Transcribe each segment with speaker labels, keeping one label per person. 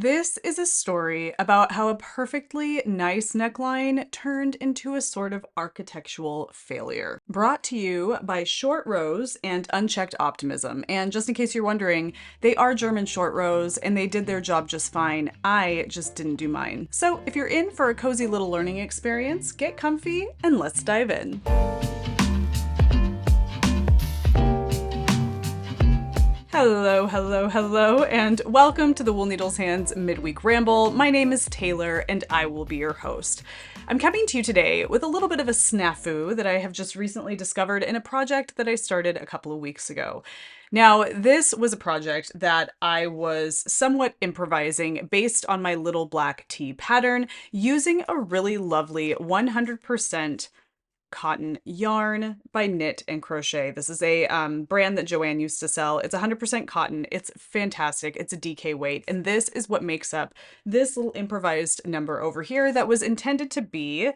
Speaker 1: This is a story about how a perfectly nice neckline turned into a sort of architectural failure. Brought to you by Short Rows and Unchecked Optimism. And just in case you're wondering, they are German short rows and they did their job just fine. I just didn't do mine. So if you're in for a cozy little learning experience, get comfy and let's dive in. Hello, hello, hello, and welcome to the Wool Needles Hands Midweek Ramble. My name is Taylor, and I will be your host. I'm coming to you today with a little bit of a snafu that I have just recently discovered in a project that I started a couple of weeks ago. Now, this was a project that I was somewhat improvising based on my little black tee pattern using a really lovely 100% cotton yarn by Knit and Crochet. This is a brand that Joanne used to sell. It's 100% cotton. It's fantastic. It's a DK weight. And this is what makes up this little improvised number over here that was intended to be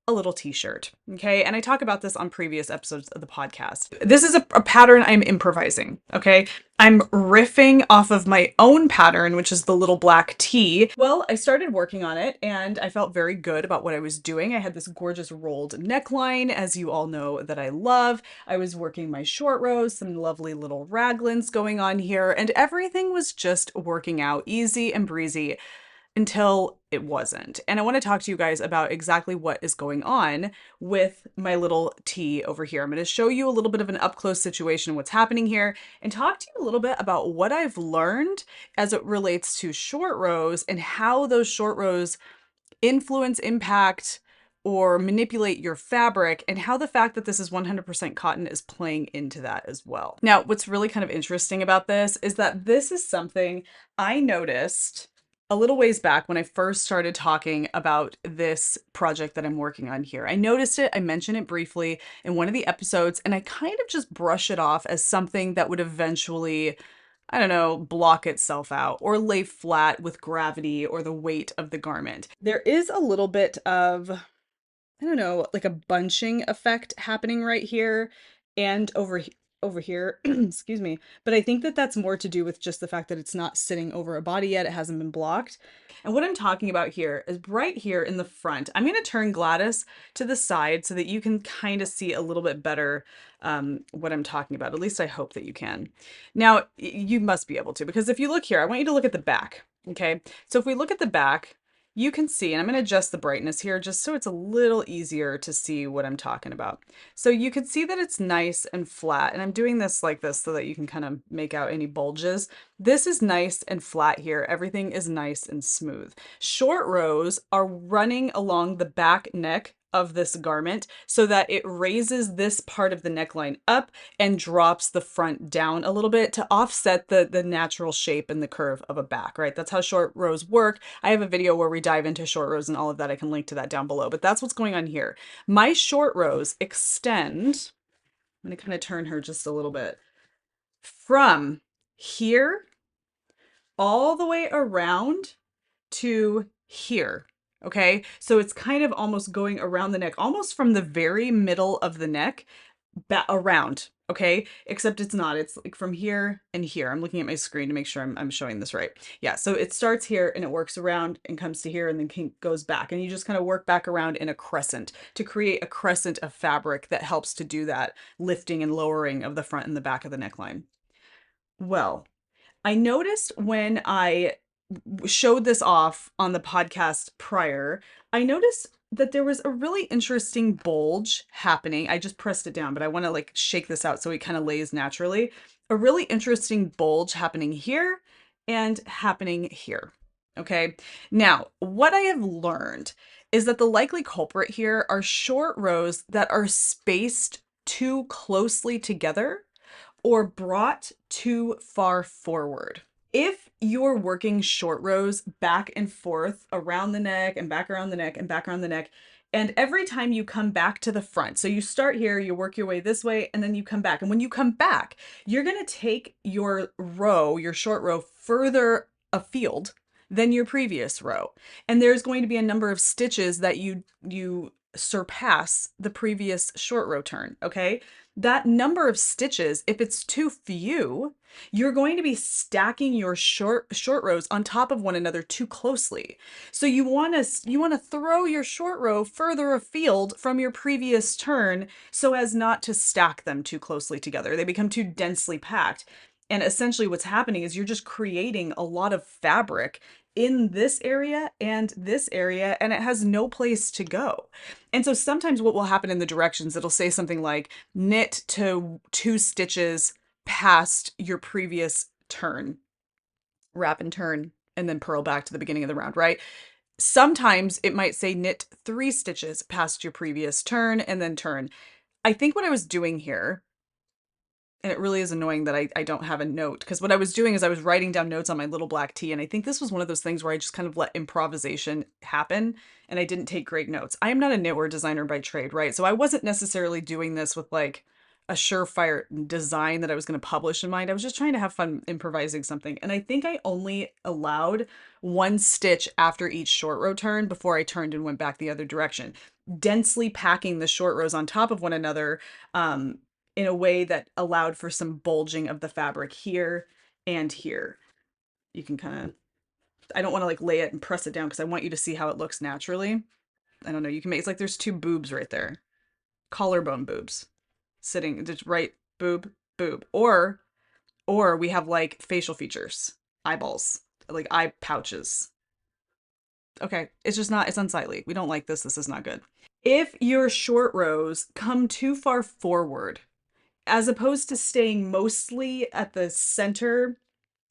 Speaker 1: a little t-shirt. Okay. And I talk about this on previous episodes of the podcast. This is a pattern I'm improvising. Okay. I'm riffing off of my own pattern, which is the little black tee. Well, I started working on it and I felt very good about what I was doing. I had this gorgeous rolled neckline, as you all know that I love. I was working my short rows, some lovely little raglans going on here, and everything was just working out easy and breezy until it wasn't. And I want to talk to you guys about exactly what is going on with my little tee over here. I'm going to show you a little bit of an up close situation, what's happening here, and talk to you a little bit about what I've learned as it relates to short rows and how those short rows influence, impact, or manipulate your fabric, and how the fact that this is 100% cotton is playing into that as well. Now, what's really kind of interesting about this is that this is something I noticed a little ways back when I first started talking about this project that I'm working on here. I noticed it, I mentioned it briefly in one of the episodes, and I kind of just brush it off as something that would eventually, I don't know, block itself out or lay flat with gravity or the weight of the garment. There is a little bit of, I don't know, like a bunching effect happening right here and over here, excuse me. But I think that that's more to do with just the fact that it's not sitting over a body yet. It hasn't been blocked. And what I'm talking about here is right here in the front. I'm going to turn Gladys to the side so that you can kind of see a little bit better what I'm talking about. At least I hope that you can. Now, you must be able to, because if you look here, I want you to look at the back. Okay. So if we look at the back, you can see, and I'm going to adjust the brightness here just so it's a little easier to see what I'm talking about. So you can see that it's nice and flat, and I'm doing this like this so that you can kind of make out any bulges. This is nice and flat here. Everything is nice and smooth. Short rows are running along the back neck of this garment so that it raises this part of the neckline up and drops the front down a little bit to offset the natural shape and the curve of a back, right? That's how short rows work. I have a video where we dive into short rows and all of that. I can link to that down below, but that's what's going on here. My short rows extend, I'm going to kind of turn her just a little bit, from here all the way around to here. Okay, so it's kind of almost going around the neck, almost from the very middle of the neck around. Okay, except it's not. It's like from here and here. I'm looking at my screen to make sure I'm showing this right. Yeah, so it starts here and it works around and comes to here and then goes back. And you just kind of work back around in a crescent to create a crescent of fabric that helps to do that lifting and lowering of the front and the back of the neckline. Well, I noticed when I showed this off on the podcast prior, I noticed that there was a really interesting bulge happening. I just pressed it down, but I want to like shake this out so it kind of lays naturally. A really interesting bulge happening here and happening here. Okay. Now, what I have learned is that the likely culprit here are short rows that are spaced too closely together or brought too far forward. If you're working short rows back and forth around the neck and back around the neck and back around the neck, and every time you come back to the front, so you start here, you work your way this way, and then you come back. And when you come back, you're going to take your row, your short row, further afield than your previous row. And there's going to be a number of stitches that you surpass the previous short row turn, okay? That number of stitches, if it's too few, you're going to be stacking your short rows on top of one another too closely. So you want to throw your short row further afield from your previous turn so as not to stack them too closely together. They become too densely packed. And essentially what's happening is you're just creating a lot of fabric in this area, and it has no place to go. And so sometimes what will happen in the directions, it'll say something like knit to 2 stitches past your previous turn, wrap and turn, and then purl back to the beginning of the round, right? Sometimes it might say knit 3 stitches past your previous turn and then turn. I think what I was doing here, and it really is annoying that I don't have a note, because what I was doing is I was writing down notes on my little black tea, and I think this was one of those things where I just kind of let improvisation happen and I didn't take great notes. I am not a knitwear designer by trade, right? So I wasn't necessarily doing this with like a surefire design that I was going to publish in mind. I was just trying to have fun improvising something. And I think I only allowed 1 stitch after each short row turn before I turned and went back the other direction, densely packing the short rows on top of one another, in a way that allowed for some bulging of the fabric here and here. You can kind of, I don't want to like lay it and press it down because I want you to see how it looks naturally. I don't know, you can make, it's like there's 2 boobs right there. Collarbone boobs. Sitting, just right boob, boob. Or we have like facial features, eyeballs, like eye pouches. Okay, it's just not, it's unsightly. We don't like this. This is not good. If your short rows come too far forward, as opposed to staying mostly at the center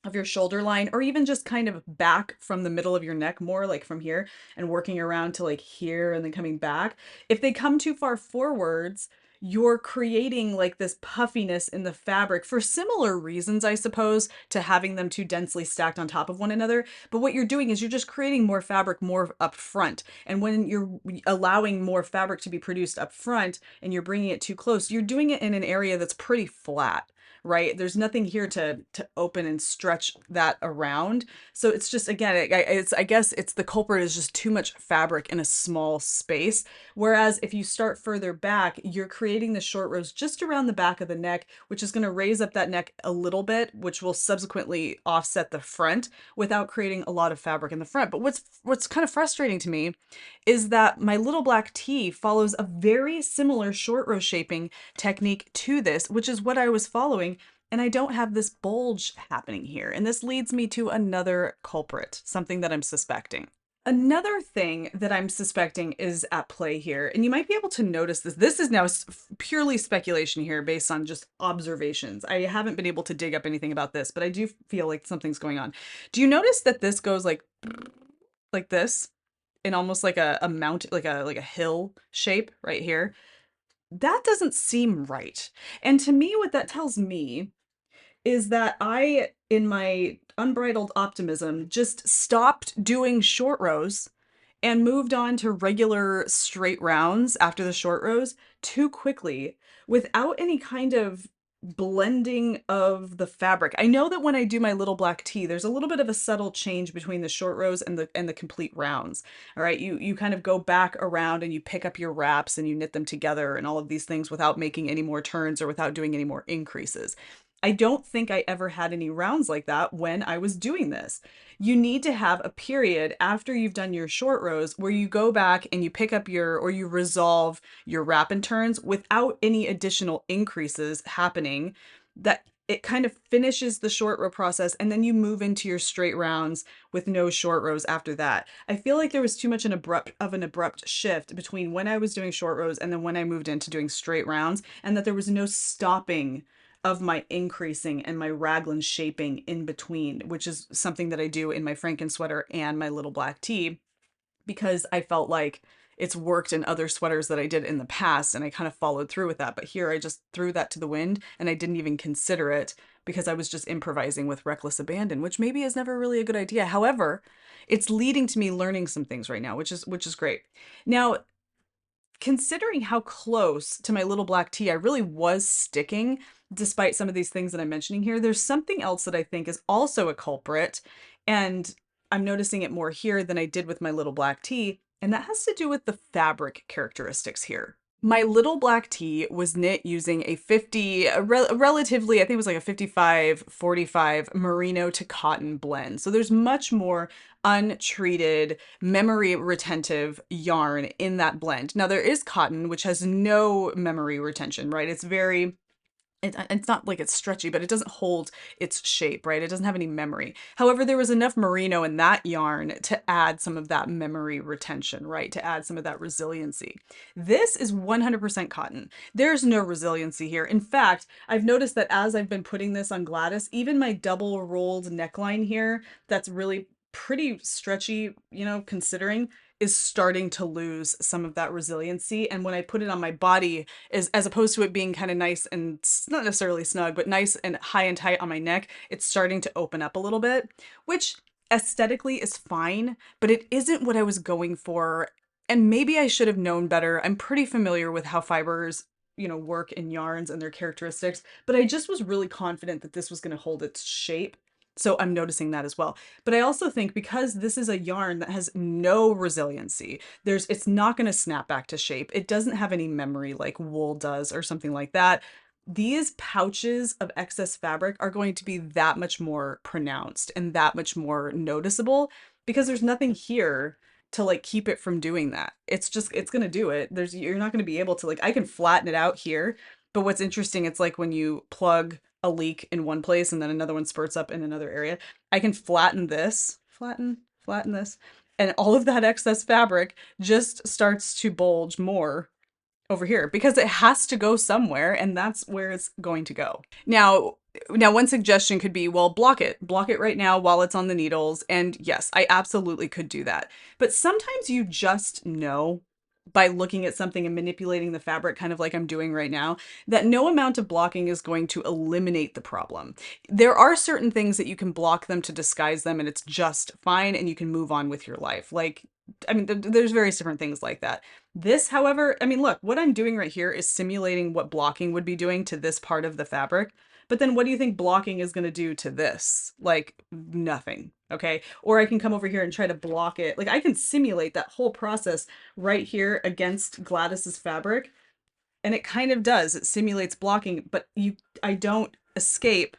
Speaker 1: of your shoulder line, or even just kind of back from the middle of your neck, more like from here and working around to like here and then coming back, if they come too far forwards, you're creating like this puffiness in the fabric for similar reasons, I suppose, to having them too densely stacked on top of one another. But what you're doing is you're just creating more fabric more up front. And when you're allowing more fabric to be produced up front and you're bringing it too close, you're doing it in an area that's pretty flat, right? There's nothing here to open and stretch that around. So it's just, again, I guess it's the culprit is just too much fabric in a small space. Whereas if you start further back, you're creating the short rows just around the back of the neck, which is going to raise up that neck a little bit, which will subsequently offset the front without creating a lot of fabric in the front. But what's kind of frustrating to me is that my little black tee follows a very similar short row shaping technique to this, which is what I was following, and I don't have this bulge happening here. And this leads me to another culprit, something that I'm suspecting. Another thing that I'm suspecting is at play here, and you might be able to notice this. This is now purely speculation here based on just observations. I haven't been able to dig up anything about this, but I do feel like something's going on. Do you notice that this goes like this in almost like a mount, like a hill shape right here? That doesn't seem right. And to me, what that tells me is that I, in my unbridled optimism, just stopped doing short rows and moved on to regular straight rounds after the short rows too quickly without any kind of blending of the fabric. I know that when I do my little black tee, there's a little bit of a subtle change between the short rows and the complete rounds. All right, you kind of go back around and you pick up your wraps and you knit them together and all of these things without making any more turns or without doing any more increases. I don't think I ever had any rounds like that when I was doing this. You need to have a period after you've done your short rows where you go back and you pick up or you resolve your wrap and turns without any additional increases happening, that it kind of finishes the short row process, and then you move into your straight rounds with no short rows after that. I feel like there was too much an abrupt shift between when I was doing short rows and then when I moved into doing straight rounds, and that there was no stopping of my increasing and my raglan shaping in between, which is something that I do in my Franken sweater and my little black tee, because I felt like it's worked in other sweaters that I did in the past and I kind of followed through with that. But here I just threw that to the wind and I didn't even consider it because I was just improvising with reckless abandon, which maybe is never really a good idea. However, it's leading to me learning some things right now, which is great. Now, considering how close to my little black tee I really was sticking, despite some of these things that I'm mentioning here, there's something else that I think is also a culprit, and I'm noticing it more here than I did with my little black tee, And that has to do with the fabric characteristics here. My little black tee was knit using a 50, relatively, I think it was like a 55-45 merino to cotton blend. So there's much more untreated, memory retentive yarn in that blend. Now there is cotton, which has no memory retention, right? It's very it's not like it's stretchy, but it doesn't hold its shape, right? It doesn't have any memory. However, there was enough merino in that yarn to add some of that memory retention, right? To add some of that resiliency. This is 100% cotton. There's no resiliency here. In fact, I've noticed that as I've been putting this on Gladys, even my double rolled neckline here, that's really pretty stretchy, you know, considering, is starting to lose some of that resiliency. And when I put it on my body, as opposed to it being kind of nice and not necessarily snug, but nice and high and tight on my neck, it's starting to open up a little bit, which aesthetically is fine, but it isn't what I was going for. And maybe I should have known better. I'm pretty familiar with how fibers, you know, work in yarns and their characteristics, but I just was really confident that this was going to hold its shape. So I'm noticing that as well. But I also think because this is a yarn that has no resiliency, it's not going to snap back to shape. It doesn't have any memory like wool does or something like that. These pouches of excess fabric are going to be that much more pronounced and that much more noticeable because there's nothing here to like keep it from doing that. It's going to do it. You're not going to be able to, like, I can flatten it out here, but what's interesting, it's like when you plug a leak in one place and then another one spurts up in another area. I can flatten this, flatten this, and all of that excess fabric just starts to bulge more over here because it has to go somewhere, and that's where it's going to go. Now one suggestion could be, well, block it right now while it's on the needles. And yes, I absolutely could do that. But sometimes you just know by looking at something and manipulating the fabric, kind of like I'm doing right now, that no amount of blocking is going to eliminate the problem. There are certain things that you can block them to disguise them and it's just fine and you can move on with your life. Like, I mean, there's various different things like that. This, however, I mean, look, what I'm doing right here is simulating what blocking would be doing to this part of the fabric. But then what do you think blocking is going to do to this? Like nothing. Okay. Or I can come over here and try to block it. Like I can simulate that whole process right here against Gladys's fabric. And it kind of does. It simulates blocking, but I don't escape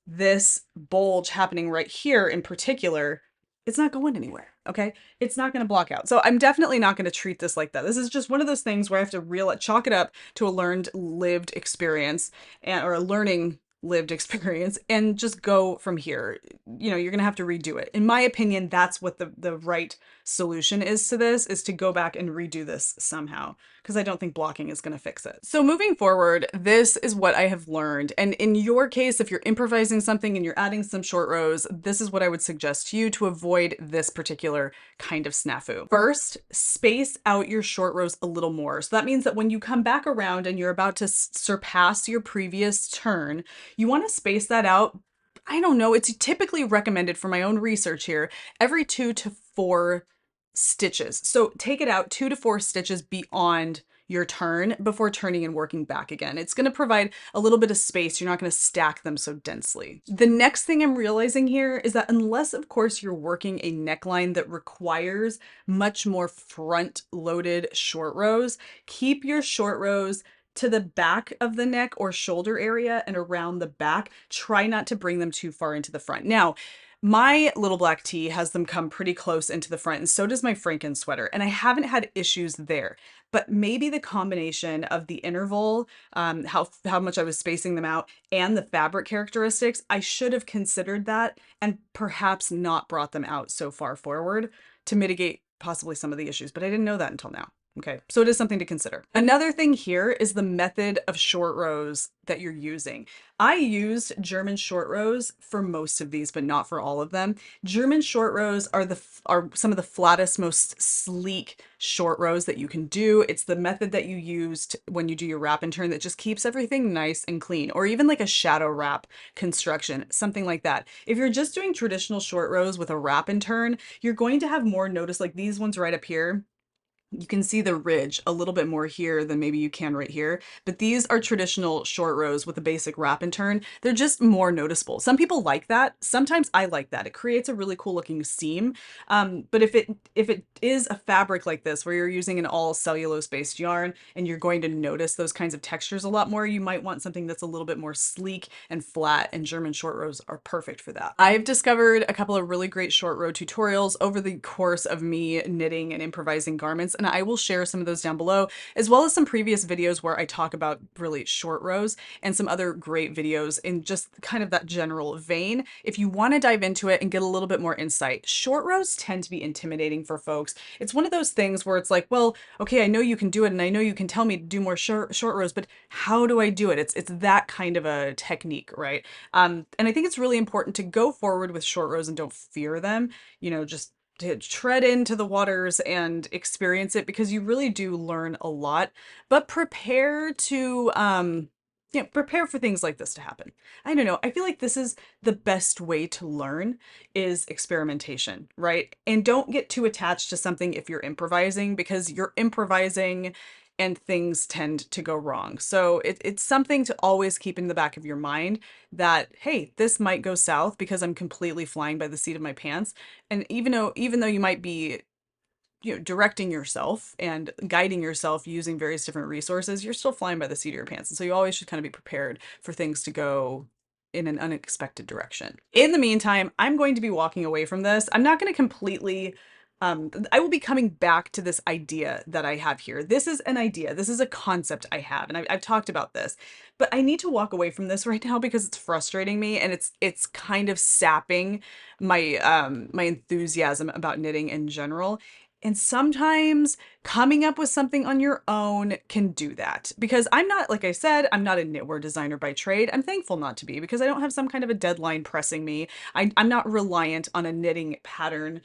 Speaker 1: this bulge happening right here in particular. It's not going anywhere. Okay. It's not going to block out. So I'm definitely not going to treat this like that. This is just one of those things where I have to chalk it up to a learned lived experience or a learning lived experience and just go from here. You know, you're going to have to redo it. In my opinion, that's what the right solution is to this, is to go back and redo this somehow, because I don't think blocking is going to fix it. So moving forward, this is what I have learned. And in your case, if you're improvising something and you're adding some short rows, this is what I would suggest to you to avoid this particular kind of snafu. First, space out your short rows a little more. So that means that when you come back around and you're about to surpass your previous turn, you want to space that out. I don't know, it's typically recommended for my own research here, every 2 to 4 stitches. So take it out 2 to 4 stitches beyond your turn before turning and working back again. It's going to provide a little bit of space. You're not going to stack them so densely. The next thing I'm realizing here is that unless, of course, you're working a neckline that requires much more front-loaded short rows, keep your short rows to the back of the neck or shoulder area and around the back. Try not to bring them too far into the front. Now, my little black tee has them come pretty close into the front, and so does my Franken sweater, and I haven't had issues there. But maybe the combination of the interval, how much I was spacing them out, and the fabric characteristics, I should have considered that and perhaps not brought them out so far forward to mitigate possibly some of the issues, but I didn't know that until now. Okay, so it is something to consider. Another thing here is the method of short rows that you're using. I used German short rows for most of these, but not for all of them. German short rows are some of the flattest, most sleek short rows that you can do. It's the method that you used when you do your wrap and turn that just keeps everything nice and clean, or even like a shadow wrap construction, something like that. If you're just doing traditional short rows with a wrap and turn, you're going to have more notice, like these ones right up here. You can see the ridge a little bit more here than maybe you can right here, but these are traditional short rows with a basic wrap and turn. They're just more noticeable. Some people like that. Sometimes I like that. It creates a really cool looking seam. But if it is a fabric like this, where you're using an all cellulose based yarn and you're going to notice those kinds of textures a lot more, you might want something that's a little bit more sleek and flat, and German short rows are perfect for that. I've discovered a couple of really great short row tutorials over the course of me knitting and improvising garments, and I will share some of those down below, as well as some previous videos where I talk about really short rows and some other great videos in just kind of that general vein. If you want to dive into it and get a little bit more insight, short rows tend to be intimidating for folks. It's one of those things where it's like, well, okay, I know you can do it and I know you can tell me to do more short rows, but how do I do it? It's that kind of a technique, right? And I think it's really important to go forward with short rows and don't fear them, just to tread into the waters and experience it, because you really do learn a lot, but prepare to, prepare for things like this to happen. I don't know. I feel like this is the best way to learn, is experimentation, right? And don't get too attached to something if you're improvising, because you're improvising and things tend to go wrong. So it's something to always keep in the back of your mind that, hey, this might go south because I'm completely flying by the seat of my pants. And even though you might be directing yourself and guiding yourself using various different resources, you're still flying by the seat of your pants. And so you always should kind of be prepared for things to go in an unexpected direction. In the meantime, I'm going to be walking away from this. I'm not going to completely I will be coming back to this idea that I have here. This is an idea. This is a concept I have, and I've talked about this, but I need to walk away from this right now because it's frustrating me, and it's kind of sapping my enthusiasm about knitting in general. And sometimes coming up with something on your own can do that, because I'm not, like I said, I'm not a knitwear designer by trade. I'm thankful not to be, because I don't have some kind of a deadline pressing me. I'm not reliant on a knitting pattern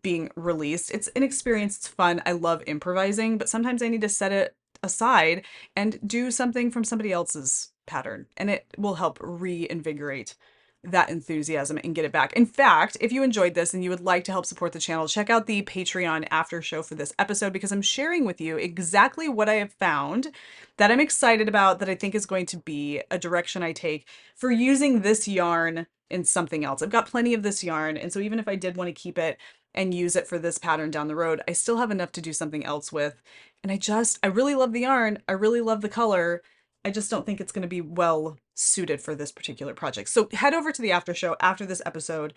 Speaker 1: being released. It's an experience, it's fun. I love improvising, but sometimes I need to set it aside and do something from somebody else's pattern, and it will help reinvigorate that enthusiasm and get it back. In fact, if you enjoyed this and you would like to help support the channel, check out the Patreon after show for this episode, because I'm sharing with you exactly what I have found that I'm excited about, that I think is going to be a direction I take for using this yarn in something else. I've got plenty of this yarn, and so even if I did want to keep it and use it for this pattern down the road, I still have enough to do something else with. And I really love the yarn. I really love the color. I just don't think it's going to be well suited for this particular project. So head over to the after show after this episode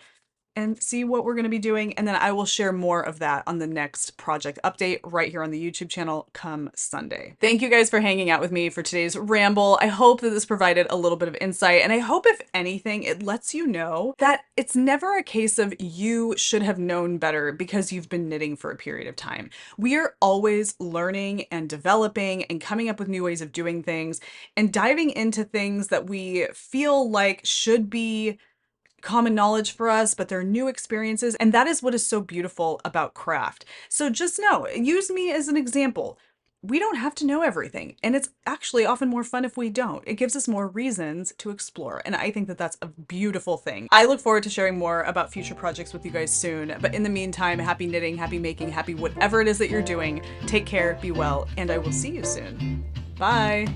Speaker 1: and see what we're going to be doing. And then I will share more of that on the next project update right here on the YouTube channel come Sunday. Thank you guys for hanging out with me for today's ramble. I hope that this provided a little bit of insight, and I hope, if anything, it lets you know that it's never a case of you should have known better because you've been knitting for a period of time. We are always learning and developing and coming up with new ways of doing things and diving into things that we feel like should be common knowledge for us, but they're new experiences. And that is what is so beautiful about craft. So just know, use me as an example. We don't have to know everything. And it's actually often more fun if we don't. It gives us more reasons to explore. And I think that that's a beautiful thing. I look forward to sharing more about future projects with you guys soon. But in the meantime, happy knitting, happy making, happy whatever it is that you're doing. Take care, be well, and I will see you soon. Bye.